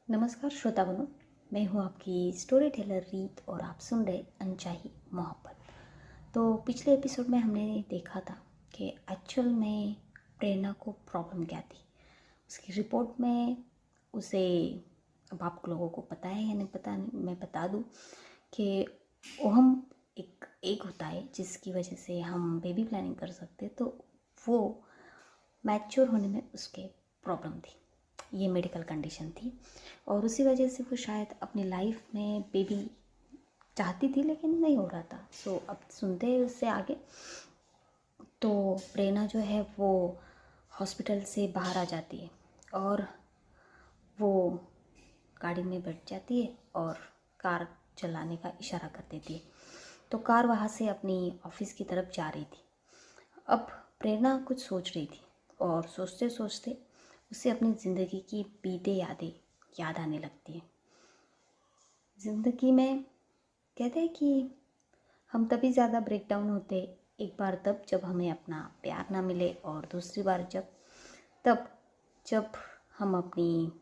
नमस्कार श्रोतागणों, मैं हूं आपकी स्टोरी टेलर रीत और आप सुन रहे अनचाही मोहब्बत। तो पिछले एपिसोड में हमने देखा था कि एक्चुअल में प्रेरणा को प्रॉब्लम क्या थी। उसकी रिपोर्ट में उसे, अब आप लोगों को पता है या नहीं पता नहीं, मैं बता दूं कि ओहम एक एग होता है जिसकी वजह से हम बेबी प्लानिंग कर सकते हैं। तो वो मैच्योर होने में उसके प्रॉब्लम थी, ये मेडिकल कंडीशन थी और उसी वजह से वो शायद अपनी लाइफ में बेबी चाहती थी लेकिन नहीं हो रहा था। सो अब सुनते हैं उससे आगे। तो प्रेरणा जो है वो हॉस्पिटल से बाहर आ जाती है और वो गाड़ी में बैठ जाती है और कार चलाने का इशारा कर देती है। तो कार वहाँ से अपनी ऑफिस की तरफ जा रही थी। अब प्रेरणा कुछ सोच रही थी और सोचते सोचते उसे अपनी ज़िंदगी की बीते यादें याद आने लगती हैं। ज़िंदगी में कहते हैं कि हम तभी ज़्यादा ब्रेक डाउन होते, एक बार तब जब हमें अपना प्यार ना मिले और दूसरी बार जब हम अपनी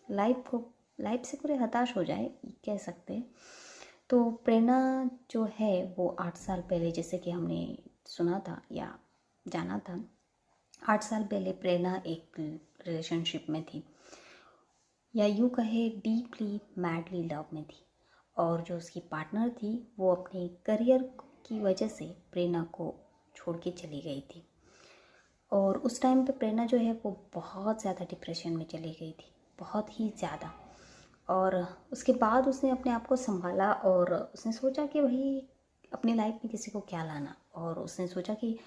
लाइफ से पूरे हताश हो जाए, कह सकते हैं। तो प्रेरणा जो है वो 8 साल पहले, जैसे कि हमने सुना था या जाना था, 8 साल पहले प्रेरणा एक रिलेशनशिप में थी, या यूँ कहे डीपली मैडली लव में थी। और जो उसकी पार्टनर थी वो अपने करियर की वजह से प्रेरणा को छोड़ के चली गई थी। और उस टाइम पे प्रेरणा जो है वो बहुत ज़्यादा डिप्रेशन में चली गई थी, बहुत ही ज़्यादा। और उसके बाद उसने अपने आप को संभाला और उसने सोचा कि भाई अपनी लाइफ में किसी को क्या लाना, और उसने सोचा कि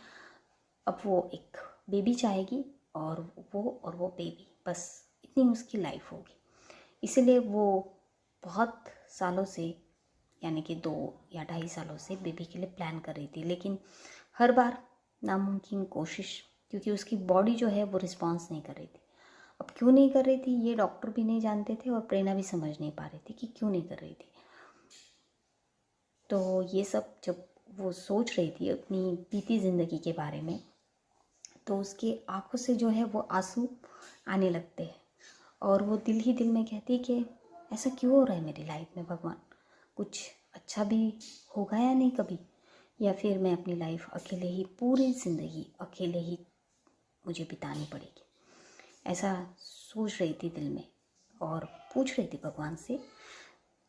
अब वो एक बेबी चाहेगी और वो बेबी, बस इतनी उसकी लाइफ होगी। इसीलिए वो बहुत सालों से, यानी कि 2 या 2.5 सालों से बेबी के लिए प्लान कर रही थी, लेकिन हर बार नामुमकिन कोशिश, क्योंकि उसकी बॉडी जो है वो रिस्पॉन्स नहीं कर रही थी। अब क्यों नहीं कर रही थी ये डॉक्टर भी नहीं जानते थे और प्रेरणा भी समझ नहीं पा रही थी कि क्यों नहीं कर रही थी। तो ये सब जब वो सोच रही थी अपनी बीती ज़िंदगी के बारे में, तो उसकी आंखों से जो है वो आंसू आने लगते हैं और वो दिल ही दिल में कहती कि ऐसा क्यों हो रहा है मेरी लाइफ में भगवान, कुछ अच्छा भी होगा या नहीं कभी, या फिर मैं अपनी लाइफ अकेले ही, पूरी ज़िंदगी अकेले ही मुझे बितानी पड़ेगी। ऐसा सोच रही थी दिल में और पूछ रही थी भगवान से।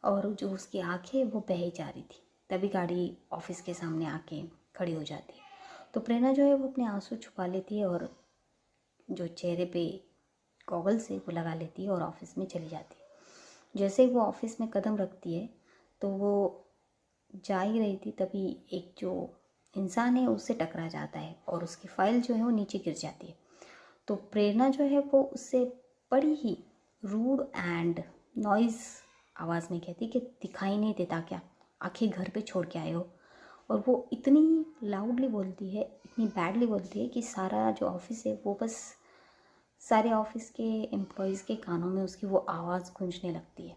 और जो उसकी आंखें वो बह जा रही थी, तभी गाड़ी ऑफिस के सामने आके खड़ी हो जाती है। तो प्रेरणा जो है वो अपने आंसू छुपा लेती है और जो चेहरे पे गॉगल से वो लगा लेती है और ऑफिस में चली जाती है। जैसे ही वो ऑफिस में कदम रखती है तो वो जा ही रही थी, तभी एक जो इंसान है उससे टकरा जाता है और उसकी फाइल जो है वो नीचे गिर जाती है। तो प्रेरणा जो है वो उससे बड़ी ही रूड एंड नॉइज़ आवाज़ में कहती कि दिखाई नहीं देता क्या, आखिर घर पे छोड़ के आए हो। और वो इतनी लाउडली बोलती है, इतनी बैडली बोलती है कि सारा जो ऑफिस है वो बस, सारे ऑफिस के एम्प्लॉयज़ के कानों में उसकी वो आवाज़ गूंजने लगती है।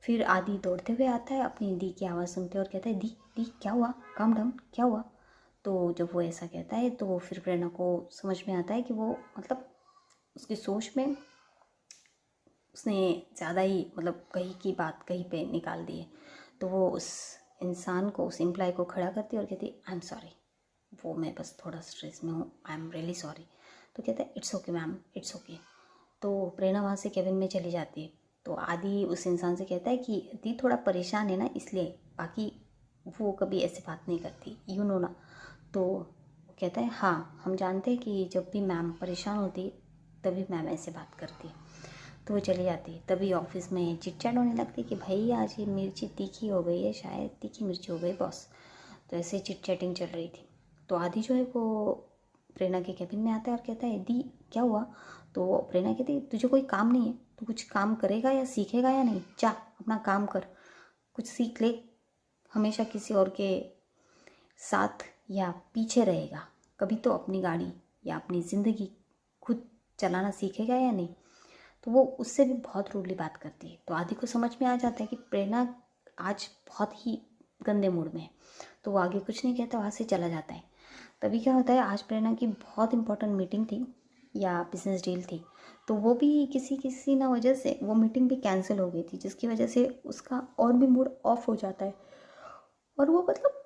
फिर आदि दौड़ते हुए आता है, अपनी दी की आवाज़ सुनते और कहता है, दी दी क्या हुआ, काम डाउन, क्या हुआ। तो जब वो ऐसा कहता है तो फिर प्रेरणा को समझ में आता है कि वो, मतलब उसकी सोच में उसने ज़्यादा ही, मतलब कहीं की बात कहीं पे निकाल दी है। तो वो उस इंसान को, उस एम्प्लॉय को खड़ा करती है और कहती है, आई एम सॉरी, वो मैं बस थोड़ा स्ट्रेस में हूँ, आई एम रियली सॉरी। तो कहता है, it's okay ma'am, it's okay. तो प्रेरणा वहाँ से केबिन में चली जाती है। तो आदि उस इंसान से कहता है कि दी थोड़ा परेशान है ना इसलिए, बाकी वो कभी ऐसी बात नहीं करती, यू नो ना। तो वो कहता है, हाँ हम जानते हैं कि जब भी मैम परेशान होती तभी मैम ऐसे बात करती है। तो वो चली जाती है। तभी ऑफिस में चिट चैट होने लगती कि भाई आज ये मिर्ची तीखी हो गई है, शायद तीखी मिर्ची हो गई बॉस। तो ऐसे चिट चैटिंग चल रही थी। तो आदि जो है वो प्रेरणा के कैबिन में आता है और कहता है, दी क्या हुआ। तो प्रेरणा कहती है, तुझे कोई काम नहीं है, तू कुछ काम करेगा या सीखेगा या नहीं, जा अपना काम कर, कुछ सीख ले। हमेशा किसी और के साथ या पीछे रहेगा, कभी तो अपनी गाड़ी या अपनी ज़िंदगी खुद चलाना सीखेगा या नहीं। तो वो उससे भी बहुत रूडली बात करती है। तो आदि को समझ में आ जाता है कि प्रेरणा आज बहुत ही गंदे मूड में है। तो वो आगे कुछ नहीं कहता, वहाँ से चला जाता है। तभी क्या होता है, आज प्रेरणा की बहुत इंपॉर्टेंट मीटिंग थी या बिजनेस डील थी, तो वो भी किसी किसी ना वजह से वो मीटिंग भी कैंसिल हो गई थी, जिसकी वजह से उसका और भी मूड ऑफ हो जाता है और वो मतलब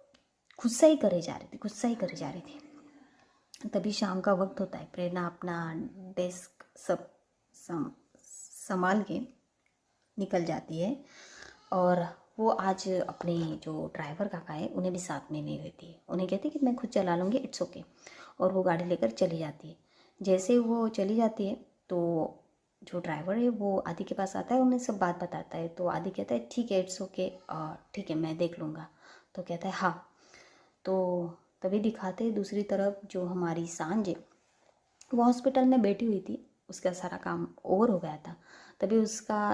गुस्सा ही करे जा रही थी, गुस्सा ही करे जा रही थी। तभी शाम का वक्त होता है, प्रेरणा अपना डेस्क सब संभाल के निकल जाती है और वो आज अपने जो ड्राइवर काका है उन्हें भी साथ में नहीं लेती है, उन्हें कहती है कि मैं खुद चला लूँगी, इट्स ओके। और वो गाड़ी लेकर चली जाती है। जैसे वो चली जाती है तो जो ड्राइवर है वो आदि के पास आता है, उन्हें सब बात बताता है। तो आदि कहता है ठीक है, इट्स ओके, ठीक है मैं देख लूँगा। तो कहता है हाँ। तो तभी दिखाते हैं दूसरी तरफ जो हमारी सांझ है वो हॉस्पिटल में बैठी हुई थी, उसका सारा काम ओवर हो गया था। तभी उसका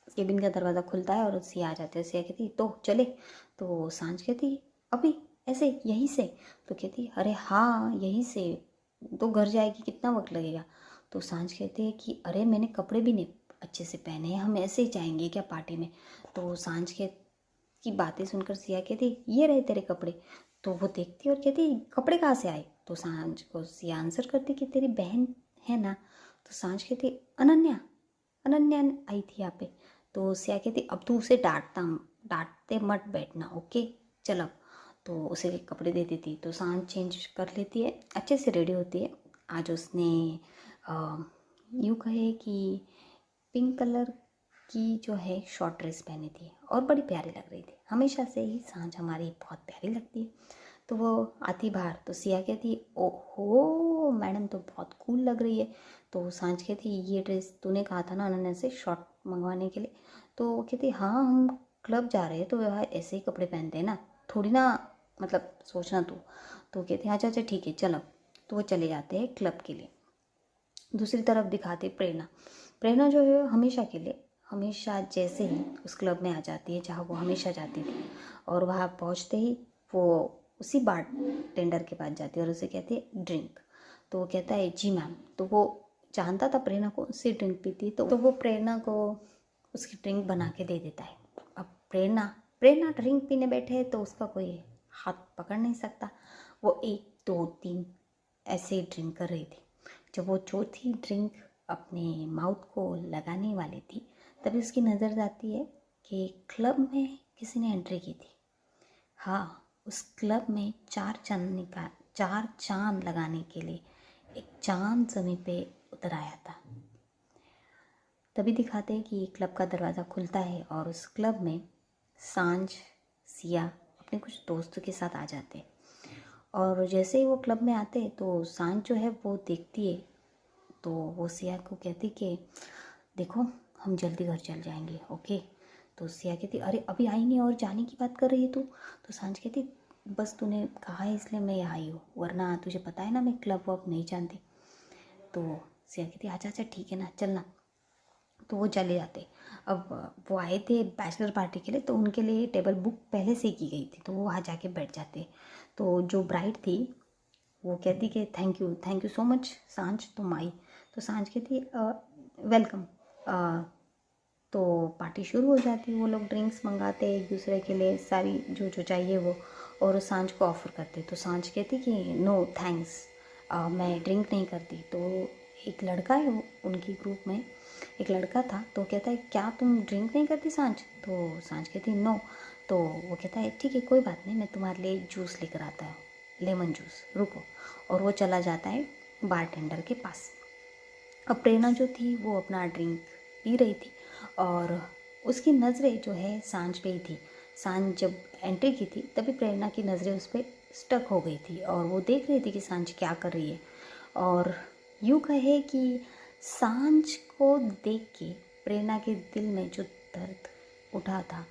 केबिन का दरवाज़ा खुलता है और सिया आ जाते हैं। सिया कहती तो चले, तो सांझ कहती अभी ऐसे यहीं से, तो कहती अरे हाँ यहीं से, तो घर जाएगी कितना वक्त लगेगा। तो सांझ कहते हैं कि अरे मैंने कपड़े भी नहीं अच्छे से पहने हैं, हम ऐसे ही जाएंगे क्या पार्टी में। तो सांझ के की बातें सुनकर सिया कहती ये रहे तेरे कपड़े। तो वो देखती और कहती कपड़े कहाँ से आए। तो सांझ को सिया आंसर करती कि तेरी बहन है ना। तो सांझ कहती अनन्या, अनन्या आई थी यहाँ पे। तो सिया कहती अब तू उसे डांटते मत बैठना, ओके चल अब। तो उसे कपड़े दे देती, तो सांझ चेंज कर लेती है, अच्छे से रेडी होती है। आज उसने यूँ कहे कि पिंक कलर की जो है शॉर्ट ड्रेस पहनी थी और बड़ी प्यारी लग रही थी। हमेशा से ही सांझ हमारी बहुत प्यारी लगती है। तो वो आती बाहर, तो सिया कहती ओहो मैडम तो बहुत कूल लग रही है। तो सांझ कहती ये ड्रेस तूने कहा था ना अनन्या से शॉर्ट मंगवाने के लिए। तो वो कहती हाँ हम क्लब जा रहे हैं तो वह ऐसे ही कपड़े पहनते हैं ना, थोड़ी ना मतलब सोचना तू। तो कहती अच्छा अच्छा ठीक है चल अब। तो वो चले जाते हैं क्लब के लिए। दूसरी तरफ दिखाते प्रेरणा, प्रेरणा जो है हमेशा के लिए हमेशा जैसे ही उस क्लब में आ जाती है जहाँ वो हमेशा जाती थी। और वहाँ पहुँचते ही वो उसी बार टेंडर के पास जाती है और उसे कहती है ड्रिंक। तो वो कहता है जी मैम। तो वो जानता था प्रेरणा को उससे ड्रिंक पीती, तो वो प्रेरणा को उसकी ड्रिंक बना के दे देता है। अब प्रेरणा प्रेरणा ड्रिंक पीने बैठे है तो उसका कोई हाथ पकड़ नहीं सकता। वो 1 2 3 ऐसे ही ड्रिंक कर रही थी। जब वो चौथी ड्रिंक अपने माउथ को लगाने वाली थी तभी उसकी नज़र जाती है कि क्लब में किसी ने एंट्री की थी। हाँ, उस क्लब में 4 चांद लगाने के लिए एक चांद ज़मीन पे उतर आया था। तभी दिखाते हैं कि क्लब का दरवाज़ा खुलता है और उस क्लब में सांझ सिया अपने कुछ दोस्तों के साथ आ जाते हैं। और जैसे ही वो क्लब में आते हैं तो सांझ जो है वो देखती है, तो वो सिया को कहती कि देखो हम जल्दी घर चल जाएंगे, ओके। तो सिया कहती अरे अभी आई नहीं और जाने की बात कर रही है तू। तो सांझ कहती बस तूने कहा है इसलिए मैं यहाँ आई हूँ, वरना तुझे पता है ना मैं क्लब वब नहीं जानती। तो सिया कहती अच्छा अच्छा ठीक है ना चलना। तो वो चले जाते। अब वो आए थे बैचलर पार्टी के लिए तो उनके लिए टेबल बुक पहले से ही की गई थी, तो वो वहाँ जाके बैठ जाते। तो जो ब्राइड थी वो कहती कि थैंक यू सो मच सांझ तुम आई। तो सांझ कहती वेलकम। तो पार्टी शुरू हो जाती, वो लोग ड्रिंक्स मंगाते एक दूसरे के लिए सारी जो जो चाहिए वो, और सांझ को ऑफ़र करते। तो सांझ कहती कि नो थैंक्स, मैं ड्रिंक नहीं करती। तो एक लड़का है उनकी ग्रुप में एक लड़का था, तो कहता है क्या तुम ड्रिंक नहीं करती सांझ। तो सांझ कहती नो। तो वो कहता है ठीक है कोई बात नहीं, मैं तुम्हारे लिए जूस लेकर आता हूँ, लेमन जूस, रुको। और वो चला जाता है बारटेंडर के पास। अब प्रेरणा जो थी वो अपना ड्रिंक पी रही थी और उसकी नज़रें जो है सांझ पे ही थी। सांझ जब एंट्री की थी तभी प्रेरणा की नज़रें उस पर स्टक हो गई थी और वो देख रही थी कि सांझ क्या कर रही है। और यूँ कहे कि सांझ को देख के प्रेरणा के दिल में जो दर्द उठा था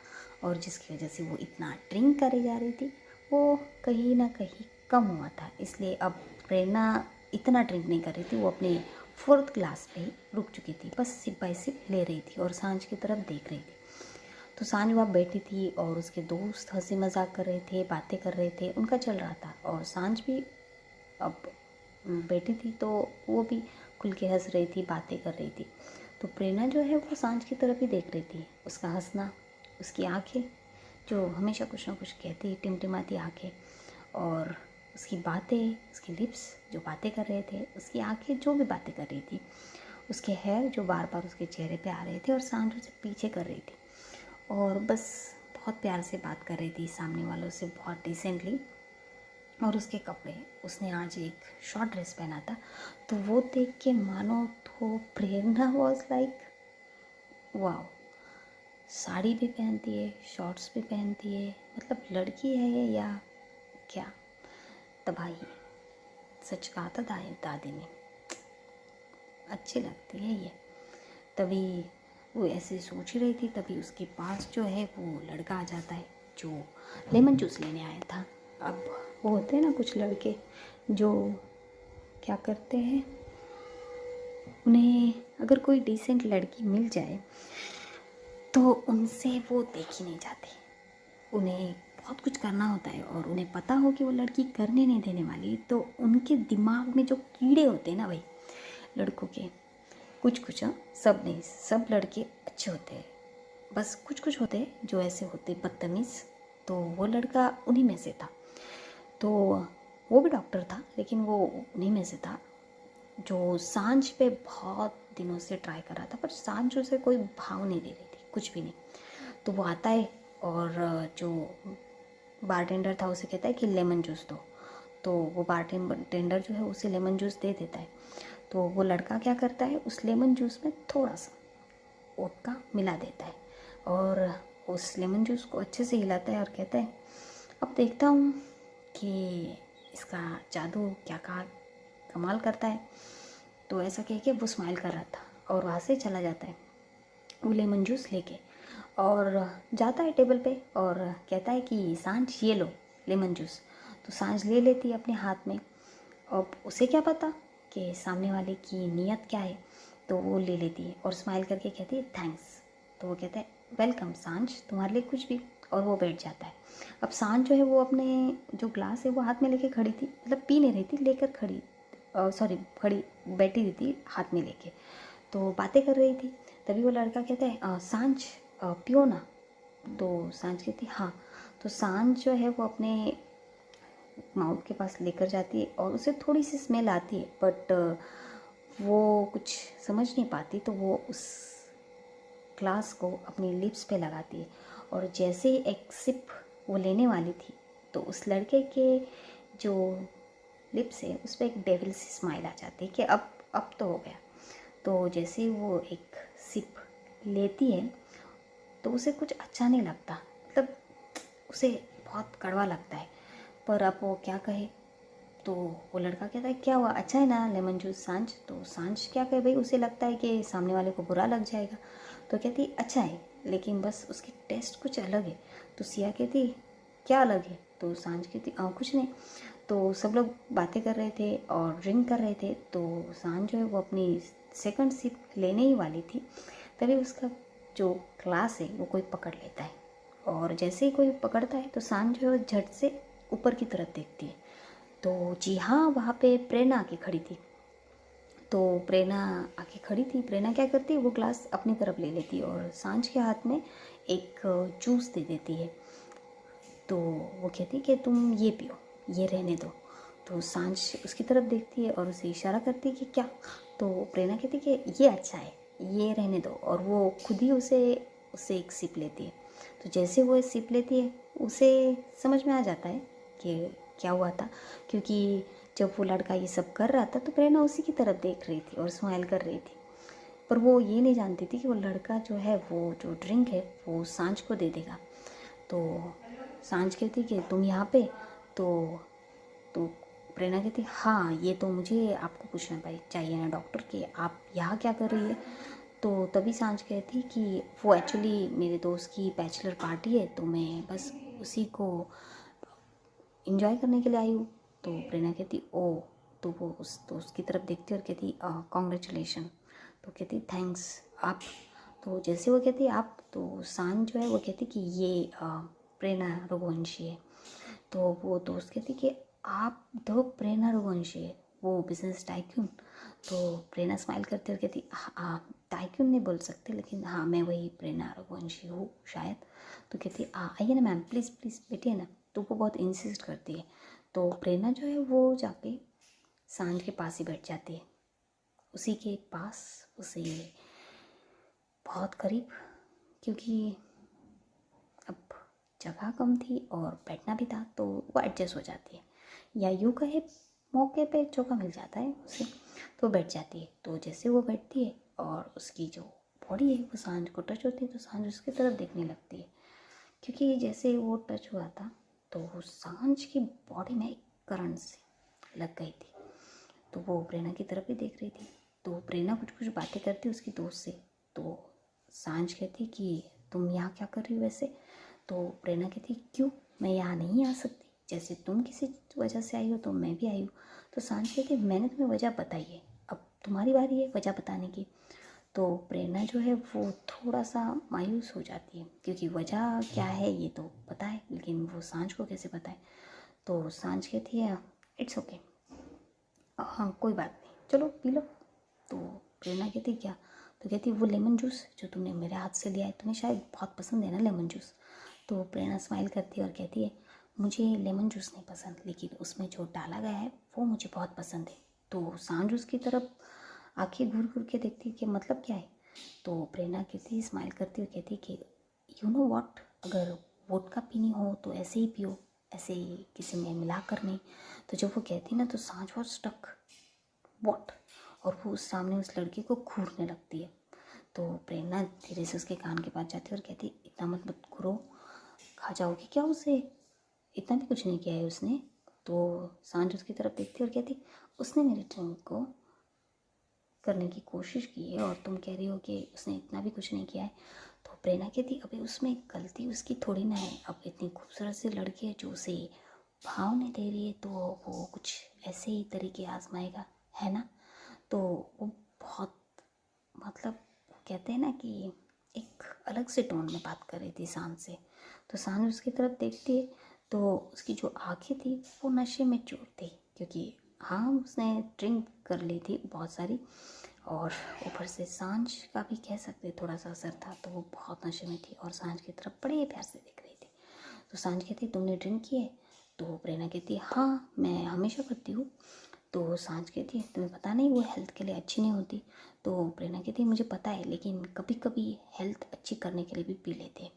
और जिसकी वजह से वो इतना ड्रिंक करे जा रही थी वो कहीं ना कहीं कम हुआ था। इसलिए अब प्रेरणा इतना ड्रिंक नहीं कर रही थी, वो अपने 4th क्लास पे ही रुक चुकी थी, बस सिप बाय सिप ले रही थी और सांझ की तरफ देख रही थी। तो सांझ वहाँ बैठी थी और उसके दोस्त हंसी मजाक कर रहे थे, बातें कर रहे थे, उनका चल रहा था और सांझ भी अब बैठी थी तो वो भी खुल के हंस रही थी, बातें कर रही थी। तो प्रेरणा जो है वो सांझ की तरफ ही देख रही थी, उसका हंसना, उसकी आंखें जो हमेशा कुछ ना कुछ कहती टिमटिमाती आंखें, और उसकी बातें, उसकी लिप्स जो बातें कर रहे थे, उसकी आंखें जो भी बातें कर रही थी, उसके हेयर जो बार बार उसके चेहरे पे आ रहे थे और सांझ उसे पीछे कर रही थी और बस बहुत प्यार से बात कर रही थी सामने वालों से, बहुत डिसेंटली। और उसके कपड़े, उसने आज एक शॉर्ट ड्रेस पहना था, तो वो देख के मानो तो प्रेरणा वॉज लाइक वाह, साड़ी भी पहनती है, शॉर्ट्स भी पहनती है, मतलब लड़की है ये या क्या, तबाही। सच कहा था दादी ने, अच्छी लगती है ये। तभी वो ऐसे सोच ही रही थी, तभी उसके पास जो है वो लड़का आ जाता है जो लेमन जूस लेने आया था। अब वो होते हैं ना कुछ लड़के जो क्या करते हैं, उन्हें अगर कोई डिसेंट लड़की मिल जाए तो उनसे वो देख ही नहीं जाते, उन्हें बहुत कुछ करना होता है और उन्हें पता हो कि वो लड़की करने नहीं देने वाली, तो उनके दिमाग में जो कीड़े होते हैं ना भाई लड़कों के, कुछ कुछ, हाँ सब नहीं, सब लड़के अच्छे होते हैं, बस कुछ कुछ होते हैं जो ऐसे होते बदतमीज़। तो वो लड़का उन्हीं में से था। तो वो भी डॉक्टर था लेकिन वो उन्हीं में से था जो सांझ पे बहुत दिनों से ट्राई कर रहा था, पर सांझ उसे कोई भाव नहीं दे रही थी, कुछ भी नहीं। तो वो आता है और जो बारटेंडर था उसे कहता है कि लेमन जूस दो, तो वो बारटेंडर जो है उसे लेमन जूस दे देता है। तो वो लड़का क्या करता है, उस लेमन जूस में थोड़ा सा वोडका मिला देता है और उस लेमन जूस को अच्छे से हिलाता है और कहता है अब देखता हूँ कि इसका जादू क्या कमाल करता है। तो ऐसा कह के वो स्माइल कर रहा था और वहाँ से चला जाता है वो लेमन जूस लेके और जाता है टेबल पे और कहता है कि सांझ ये लो लेमन जूस। तो सांझ ले लेती है अपने हाथ में। अब उसे क्या पता कि सामने वाले की नीयत क्या है, तो वो ले लेती है और स्माइल करके कहती है थैंक्स। तो वो कहता है वेलकम सांझ, तुम्हारे लिए कुछ भी, और वो बैठ जाता है। अब सांझ जो है वो अपने जो ग्लास है वो हाथ में लेके खड़ी थी, मतलब पी नहीं रही थी, लेकर खड़ी, सॉरी खड़ी बैठी हुई थी हाथ में लेके, तो बातें कर रही थी। तभी वो लड़का कहता है सांझ पियो ना। तो सांझ कहती हाँ। तो सांझ जो है वो अपने माउथ के पास लेकर जाती है और उसे थोड़ी सी स्मेल आती है, बट वो कुछ समझ नहीं पाती, तो वो उस ग्लास को अपनी लिप्स पे लगाती है और जैसे ही एक सिप वो लेने वाली थी तो उस लड़के के जो लिप्स है उस पर एक डेविल सी स्माइल आ जाती है कि अब तो हो गया। तो जैसे ही वो एक सिप लेती है तो उसे कुछ अच्छा नहीं लगता, मतलब उसे बहुत कड़वा लगता है, पर अब वो क्या कहे। तो वो लड़का कहता है क्या हुआ, अच्छा है ना लेमन जूस सांझ। तो सांझ क्या कहे भाई, उसे लगता है कि सामने वाले को बुरा लग जाएगा, तो कहती अच्छा है लेकिन बस उसकी टेस्ट कुछ अलग है। तो सिया कहती क्या अलग है। तो सांझ कहती कुछ नहीं। तो सब लोग बातें कर रहे थे और ड्रिंक कर रहे थे, तो सांझ जो है वो अपनी सेकंड सिप लेने ही वाली थी, तभी उसका जो ग्लास है वो कोई पकड़ लेता है और जैसे ही कोई पकड़ता है तो सांझ जो है वो झट से ऊपर की तरफ देखती है। तो जी हाँ, वहाँ पे प्रेरणा आके खड़ी थी। तो प्रेरणा आके खड़ी थी, प्रेरणा क्या करती है, वो ग्लास अपनी तरफ ले लेती है और सांझ के हाथ में एक जूस दे देती है। तो वो कहती है कि तुम ये पियो, ये रहने दो। तो सांझ उसकी तरफ देखती है और उसे इशारा करती है कि क्या। तो प्रेरणा कहती है कि ये अच्छा है, ये रहने दो, और वो खुद ही उसे एक सिप लेती है। तो जैसे वो सिप लेती है उसे समझ में आ जाता है कि क्या हुआ था, क्योंकि जब वो लड़का ये सब कर रहा था तो प्रेरणा उसी की तरफ देख रही थी और स्माइल कर रही थी, पर वो ये नहीं जानती थी कि वो लड़का जो है वो जो ड्रिंक है वो सांझ को दे देगा। तो सांझ कहती कि तुम यहाँ पे, तो प्रेरणा कहती हाँ ये तो मुझे आपको पूछना भाई चाहिए ना डॉक्टर कि आप यहाँ क्या कर रही है। तो तभी सांझ कहती कि वो एक्चुअली मेरे दोस्त की बैचलर पार्टी है, तो मैं बस उसी को इंजॉय करने के लिए आई हूँ। तो प्रेरणा कहती ओ। तो वो उस दोस्त की तरफ देखती और कहती कॉन्ग्रेचुलेशन। तो कहती थैंक्स आप। तो जैसे वो कहती आप, तो सांझ जो है वो कहती कि ये प्रेरणा रघुवंशी है। तो वो दोस्त कहती कि आप दो प्रेरणा रघुवंशी है, वो बिजनेस टाइकून। तो प्रेरणा स्माइल करते हुए कहती हाँ टाइकून नहीं बोल सकते लेकिन हाँ मैं वही प्रेरणा रघुवंशी हूँ शायद। तो कहती आइए ना मैम, प्लीज़ प्लीज़ बैठिए ना। तो वो बहुत इंसिस्ट करती है। तो प्रेरणा जो है वो जाके सांझ के पास ही बैठ जाती है, उसी के पास, उसे बहुत करीब, क्योंकि अब जगह कम थी और बैठना भी था तो वो एडजस्ट हो जाती है, या यूँ कहे मौके पे चौका मिल जाता है उसे तो बैठ जाती है। तो जैसे वो बैठती है और उसकी जो बॉडी है वो सांझ को टच होती है तो सांझ उसकी तरफ देखने लगती है, क्योंकि जैसे वो टच हुआ था तो वो सांझ की बॉडी में एक करंट से लग गई थी। तो वो प्रेरणा की तरफ ही देख रही थी। तो प्रेरणा कुछ कुछ बातें करती उसकी दोस्त से। तो सांझ कहती कि तुम यहाँ क्या कर रही हो वैसे। तो प्रेरणा कहती क्यों, मैं यहाँ नहीं आ सकती, जैसे तुम किसी वजह से आई हो तो मैं भी आई हूँ। तो सांझ कहती मैंने तुम्हें वजह बताई है, अब तुम्हारी बारी है वजह बताने की। तो प्रेरणा जो है वो थोड़ा सा मायूस हो जाती है, क्योंकि वजह क्या है ये तो पता है, लेकिन वो सांझ को कैसे पता है। तो सांझ कहती है इट्स ओके, हाँ कोई बात नहीं, चलो पी लो। तो प्रेरणा कहती क्या, तो कहती वो लेमन जूस जो तुमने मेरे हाथ से लिया है, तुम्हें शायद बहुत पसंद है ना लेमन जूस। तो प्रेरणा स्माइल करती है और कहती है मुझे लेमन जूस नहीं पसंद, लेकिन उसमें जो डाला गया है वो मुझे बहुत पसंद है। तो सांझ उसकी तरफ आंखें घूर घूर के देखती है कि मतलब क्या है। तो प्रेरणा कहती स्माइल करती हुई कहती कि यू नो वॉट, अगर वोडका पीनी हो तो ऐसे ही पियो, ऐसे ही किसी में मिला कर नहीं। तो जब वो कहती ना तो सांझ बहुत स्टक वॉट, और वो उस सामने उस लड़के को घूरने लगती है। तो प्रेरणा धीरे से उसके कान के पास जाती है और कहती इतना मत घूरो, खा जाओगी क्या उसे, इतना भी कुछ नहीं किया है उसने। तो सांझ उसकी तरफ देखती है और कहती उसने मेरे ड्रिंक को करने की कोशिश की है और तुम कह रही हो कि उसने इतना भी कुछ नहीं किया है। तो प्रेरणा कहती अबे उसमें गलती उसकी थोड़ी ना है, अब इतनी खूबसूरत सी लड़की है जो उसे भाव नहीं दे रही है तो वो कुछ ऐसे ही तरीके आजमाएगा, है ना। तो वो बहुत मतलब कहते हैं ना कि एक अलग से टोन में बात कर रही थी सांझ से। तो सांझ उसकी तरफ देखती है तो उसकी जो आंखें थी वो नशे में चूर थी, क्योंकि हाँ उसने ड्रिंक कर ली थी बहुत सारी, और ऊपर से सांझ का भी कह सकते थोड़ा सा असर था, तो वो बहुत नशे में थी और सांझ की तरफ बड़े प्यार से देख रही थी। तो सांझ कहती तुमने ड्रिंक की है। तो प्रेरणा कहती हाँ मैं हमेशा करती हूँ। तो सांझ कहती है तुम्हें पता नहीं वो हेल्थ के लिए अच्छी नहीं होती। तो प्रेरणा कहती है मुझे पता है, लेकिन कभी कभी हेल्थ अच्छी करने के लिए भी पी लेते हैं,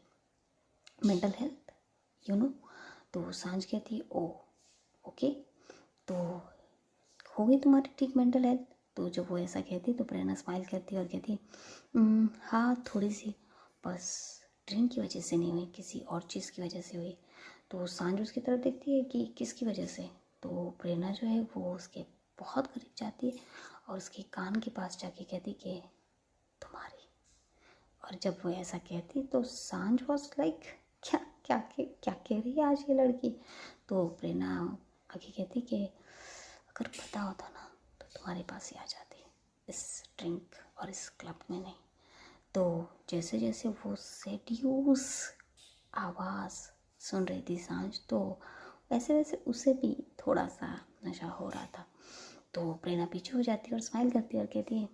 मेंटल हेल्थ यू नो। तो सांझ कहती है ओ ओके, तो हो गई तुम्हारी ठीक मेंटल हेल्थ। तो जब वो ऐसा कहती तो प्रेरणा स्माइल करती और कहती हाँ थोड़ी सी, बस ड्रिंक की वजह से नहीं हुई, किसी और चीज़ की वजह से हुई। तो सांझ उसकी तरफ देखती है कि किसकी वजह से। तो प्रेरणा जो है वो उसके बहुत करीब जाती है और उसके कान के पास जाके कहती कि तुम्हारी। और जब वो ऐसा कहती तो सांझ वॉज लाइक क्या क्या क्या कह रही है आज ये लड़की। तो प्रेरणा आगे कहती कि अगर पता होता ना तो तुम्हारे पास ही आ जाती, इस ड्रिंक और इस क्लब में नहीं। तो जैसे जैसे वो सेड्यूस आवाज़ सुन रही थी सांझ, तो वैसे वैसे उसे भी थोड़ा सा नशा हो रहा था। तो प्रेरणा पीछे हो जाती और स्माइल करती और कहती है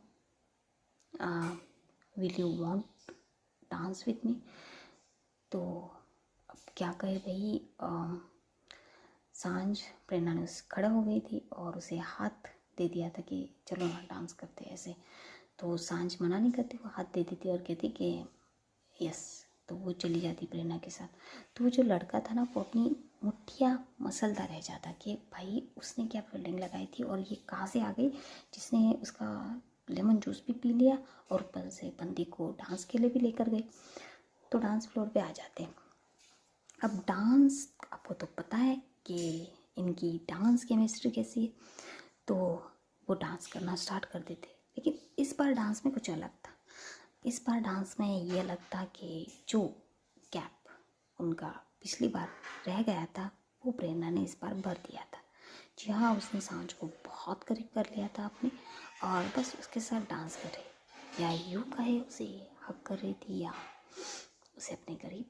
will you want dance with me. तो अब क्या कहे भाई, सांझ प्रेरणा ने उस खड़ा हो गई थी और उसे हाथ दे दिया था कि चलो ना डांस करते ऐसे। तो सांझ मना नहीं करती, वो हाथ दे देती और कहती कि यस। तो वो चली जाती प्रेरणा के साथ। तो वो जो लड़का था ना वो अपनी मुठ्ठियाँ मसलता रह जाता कि भाई उसने क्या फील्डिंग लगाई थी और ये कहाँ से आ गई जिसने उसका लेमन जूस भी पी लिया और ऊपर से बंदी को डांस के लिए भी लेकर गई। तो डांस फ्लोर पे आ जाते हैं। अब डांस आपको तो पता है कि इनकी डांस केमिस्ट्री कैसी है, तो वो डांस करना स्टार्ट कर देते। लेकिन इस बार डांस में कुछ अलग था। इस बार डांस में ये अलग था कि जो गैप उनका पिछली बार रह गया था वो प्रेरणा ने इस बार भर दिया था। जी हाँ, उसने सांझ को बहुत करीब कर लिया था अपने, और बस उसके साथ डांस कर रही, या यूँ कहे उसे हक कर रही थी, या उसे अपने करीब।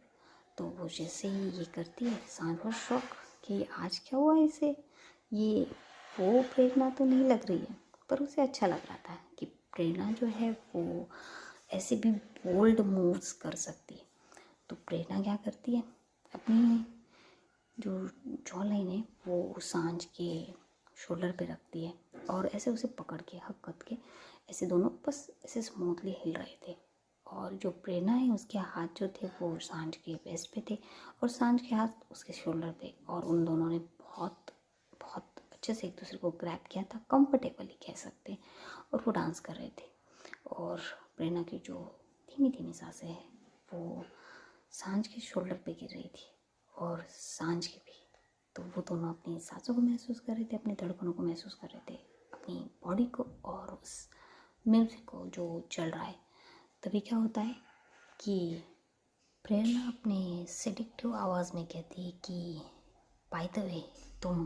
तो वो जैसे ही ये करती है सांझ बहुत शौक कि आज क्या हुआ इसे, ये वो प्रेरणा तो नहीं लग रही है, पर उसे अच्छा लग रहा था कि प्रेरणा जो है वो ऐसे भी बोल्ड मूव्स कर सकती है। तो प्रेरणा क्या करती है, अपनी जो जॉ लाइन है वो सांझ के शोल्डर पे रखती है और ऐसे उसे पकड़ के हक करके ऐसे दोनों बस ऐसे स्मूथली हिल रहे थे। और जो प्रेरणा है उसके हाथ जो थे वो सांझ के वेस्ट पे थे और सांझ के हाथ उसके शोल्डर पे, और उन दोनों ने बहुत बहुत अच्छे से एक दूसरे को ग्रैब किया था, कंफर्टेबली कह सकते हैं, और वो डांस कर रहे थे। और प्रेरणा की जो धीमी धीमी सांसें हैं वो सांझ के शोल्डर पे गिर रही थी और सांझ की भी। तो वो दोनों अपनी सांसों को महसूस कर रहे थे, अपनी धड़कनों को महसूस कर रहे थे, अपनी बॉडी को और उस म्यूजिक को जो चल रहा है। तभी क्या होता है कि प्रेरणा अपने सेडिक्टिव आवाज़ में कहती है कि बाय द वे तुम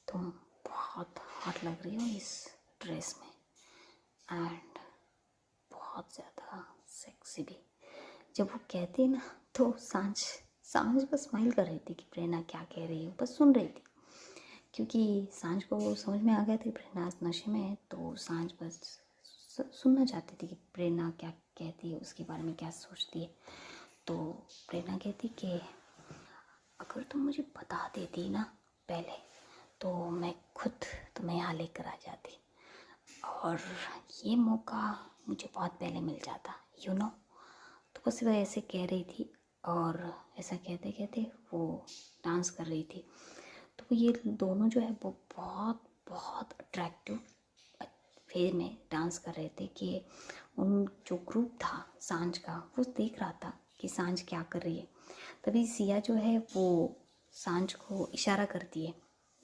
बहुत हॉट लग रही हो इस ड्रेस में, एंड बहुत ज़्यादा सेक्सी भी। जब वो कहती है ना तो सांझ बस स्माइल कर रही थी कि प्रेरणा क्या कह रही है, बस सुन रही थी, क्योंकि सांझ को समझ में आ गया था कि प्रेरणा आज नशे में है। तो सांझ बस सुनना चाहती थी कि प्रेरणा क्या कहती है, उसके बारे में क्या सोचती है। तो प्रेरणा कहती कि अगर तुम मुझे बता देती ना पहले तो मैं खुद तुम्हें यहाँ लेकर आ जाती, और ये मौका मुझे बहुत पहले मिल जाता, यू नो। तो बस वह ऐसे कह रही थी और ऐसा कहते कहते वो डांस कर रही थी। तो ये दोनों जो है वो बहुत बहुत अट्रैक्टिव वे में डांस कर रहे थे कि उन जो ग्रुप था सांझ का वो देख रहा था कि सांझ क्या कर रही है। तभी सिया जो है वो सांझ को इशारा करती है,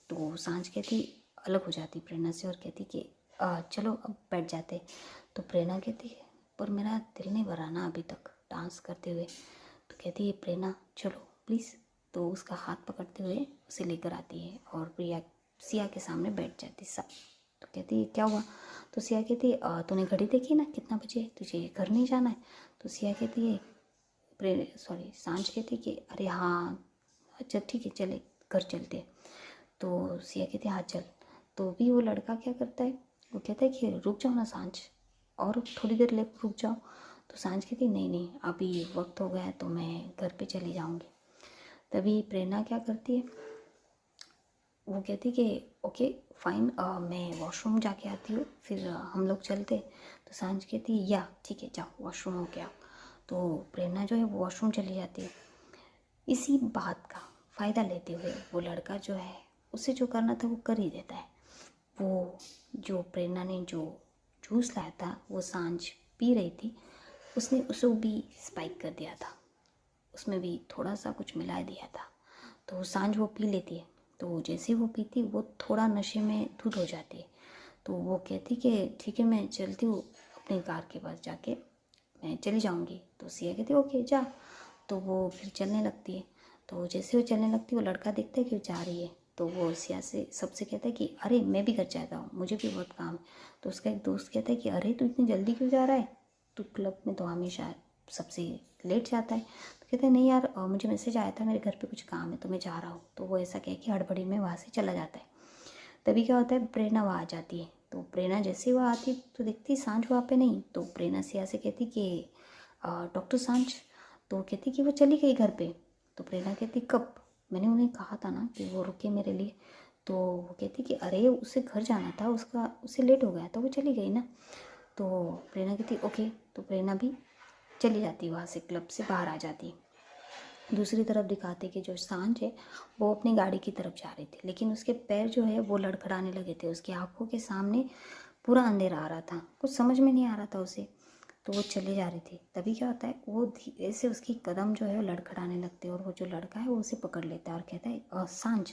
तो सांझ कहती अलग हो जाती प्रेरणा से और कहती कि चलो अब बैठ जाते। तो प्रेरणा कहती है पर मेरा दिल नहीं भरा ना अभी तक डांस करते हुए। तो कहती है प्रेरणा चलो प्लीज़। तो उसका हाथ पकड़ते हुए उसे लेकर आती है और प्रिया सिया के सामने बैठ जाती सब। तो कहती है क्या हुआ। तो सिया कहती है तूने घड़ी देखी ना कितना बजे है, तुझे घर नहीं जाना है। तो सिया कहती है सांझ कहती है कि अरे हाँ अच्छा ठीक है चले घर चलते हैं। तो सिया कहती है हाँ चल। तो भी वो लड़का क्या करता है, वो कहता है कि रुक जाओ ना सांझ, और थोड़ी देर ले रुक जाओ। तो सांझ कहती नहीं नहीं अभी वक्त हो गया है तो मैं घर पे चली जाऊंगी। तभी प्रेरणा क्या करती है, वो कहती कि ओके फाइन मैं वॉशरूम जाके आती हूँ फिर हम लोग चलते। तो सांझ कहती है या ठीक है जाओ वॉशरूम हो गया। तो प्रेरणा जो है वो वॉशरूम चली जाती है। इसी बात का फ़ायदा लेते हुए वो लड़का जो है उसे जो करना था वो कर ही देता है। वो जो प्रेरणा ने जो जूस लाया था वो सांझ पी रही थी, उसने उसे भी स्पाइक कर दिया था, उसमें भी थोड़ा सा कुछ मिला दिया था। तो सांझ वो पी लेती है। तो जैसे वो पीती वो थोड़ा नशे में धुत हो जाती है। तो वो कहती कि ठीक है मैं चलती हूँ अपनी कार के पास जाके मैं चली जाऊँगी। तो सिया कहती ओके जा। तो वो फिर चलने लगती है। तो जैसे वो चलने लगती है वो लड़का देखता है कि वो जा रही है। तो वो सिया से सबसे कहता है कि अरे मैं भी घर जाता हूँ मुझे भी बहुत काम है। तो उसका एक दोस्त कहता है कि अरे तू इतनी जल्दी क्यों जा रहा है, तू क्लब में तो हमेशा सबसे लेट जाता है। तो कहते हैं नहीं यार मुझे मैसेज आया था मेरे घर पे कुछ काम है तो मैं जा रहा हूँ। तो वो ऐसा कह के हड़बड़ी में वहाँ से चला जाता है। तभी क्या होता है प्रेरणा वहाँ आ जाती है। तो प्रेरणा जैसे ही वहाँ आती तो देखती सांझ वहाँ पे नहीं। तो प्रेरणा सिया से कहती कि डॉक्टर सांझ। तो कहती कि वो चली गई घर पे। तो प्रेरणा कहती कब, मैंने उन्हें कहा था ना कि वो रुके मेरे लिए। तो वो कहती कि अरे उसे घर जाना था उसे लेट हो गया तो वो चली गई ना। तो प्रेरणा कहती ओके। तो प्रेरणा भी चली जाती वहाँ से, क्लब से बाहर आ जाती। दूसरी तरफ दिखाते कि जो सांझ है वो अपनी गाड़ी की तरफ जा रही थी, लेकिन उसके पैर जो है वो लड़खड़ाने लगे थे, उसकी आंखों के सामने पूरा अंधेरा आ रहा था, कुछ समझ में नहीं आ रहा था उसे। तो वो चले जा रही थी। तभी क्या होता है वो धीरे से उसकी कदम जो है वो लड़खड़ाने लगते हैं और वो जो लड़का है वो उसे पकड़ लेता है और कहता है सांझ।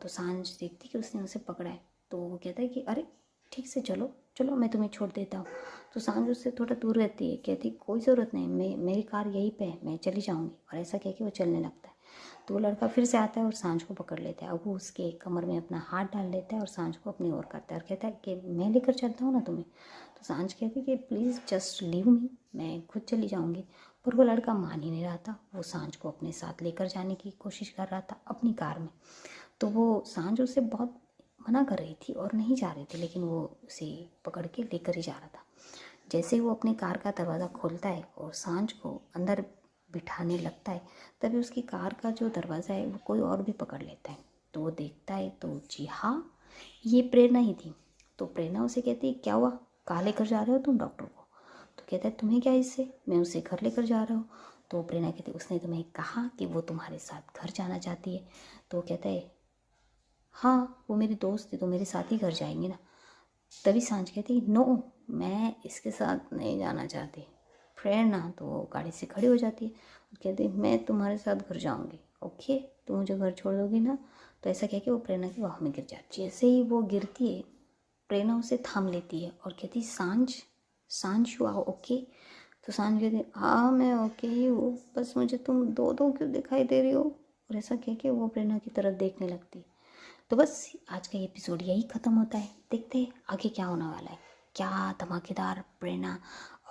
तो सांझ देखती कि उसने उसे पकड़ा है। तो वो कहता है कि अरे ठीक से चलो चलो मैं तुम्हें छोड़ देता हूँ। तो सांझ उससे थोड़ा दूर रहती है, कहती कोई ज़रूरत नहीं, मेरी कार यहीं पे है मैं चली जाऊँगी, और ऐसा कह के वो चलने लगता है। तो वो लड़का फिर से आता है और सांझ को पकड़ लेता है। अब वो उसके कमर में अपना हाथ डाल लेता है और सांझ को अपनी ओर करता है और कहता है कि मैं लेकर चलता हूँ ना तुम्हें। तो सांझ कहती है कि प्लीज़ जस्ट लीव मी, मैं खुद चली जाऊँगी। पर वो लड़का मान ही नहीं रहा था, वो सांझ को अपने साथ लेकर जाने की कोशिश कर रहा था अपनी कार में। तो वो सांझ उसे बहुत मना कर रही थी और नहीं जा रही थी, लेकिन वो उसे पकड़ के लेकर ही जा रहा था। जैसे ही वो अपनी कार का दरवाज़ा खोलता है और सांझ को अंदर बिठाने लगता है, तभी उसकी कार का जो दरवाज़ा है वो कोई और भी पकड़ लेता है। तो वो देखता है तो जी हाँ, ये प्रेरणा ही थी। तो प्रेरणा उसे कहती है, क्या हुआ, कहाँ लेकर जा रहे हो तुम डॉक्टर को? तो कहता है, तुम्हें क्या इससे, मैं उसे घर लेकर जा रहा हूँ। तो प्रेरणा कहती है, उसने तुम्हें कहा कि वो तुम्हारे साथ घर जाना चाहती है? तो कहता है, हाँ वो मेरी दोस्त थी तो मेरे साथ ही घर जाएंगे ना। तभी सांझ कहती, नो, मैं इसके साथ नहीं जाना चाहती। प्रेरणा तो वो गाड़ी से खड़ी हो जाती है और कहती, मैं तुम्हारे साथ घर जाऊंगी, ओके, तुम मुझे घर छोड़ दोगी ना? तो ऐसा कह के वो प्रेरणा की बाहों में गिर जाती है। जैसे ही वो गिरती है, प्रेरणा उसे थाम लेती है और कहती, सांझ, सांझ यू आओ ओके? तो सांझ कहती, हाँ मैं ओके ही हूँ, बस मुझे तुम दो दो क्यों दिखाई दे रही हो? और ऐसा कह के वो प्रेरणा की तरफ देखने लगती है। तो बस आज का ये एपिसोड यही ख़त्म होता है। देखते हैं आगे क्या होने वाला है, क्या धमाकेदार प्रेरणा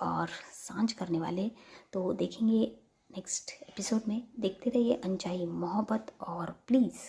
और सांझ करने वाले, तो देखेंगे नेक्स्ट एपिसोड में। देखते रहिए अनचाही मोहब्बत और प्लीज़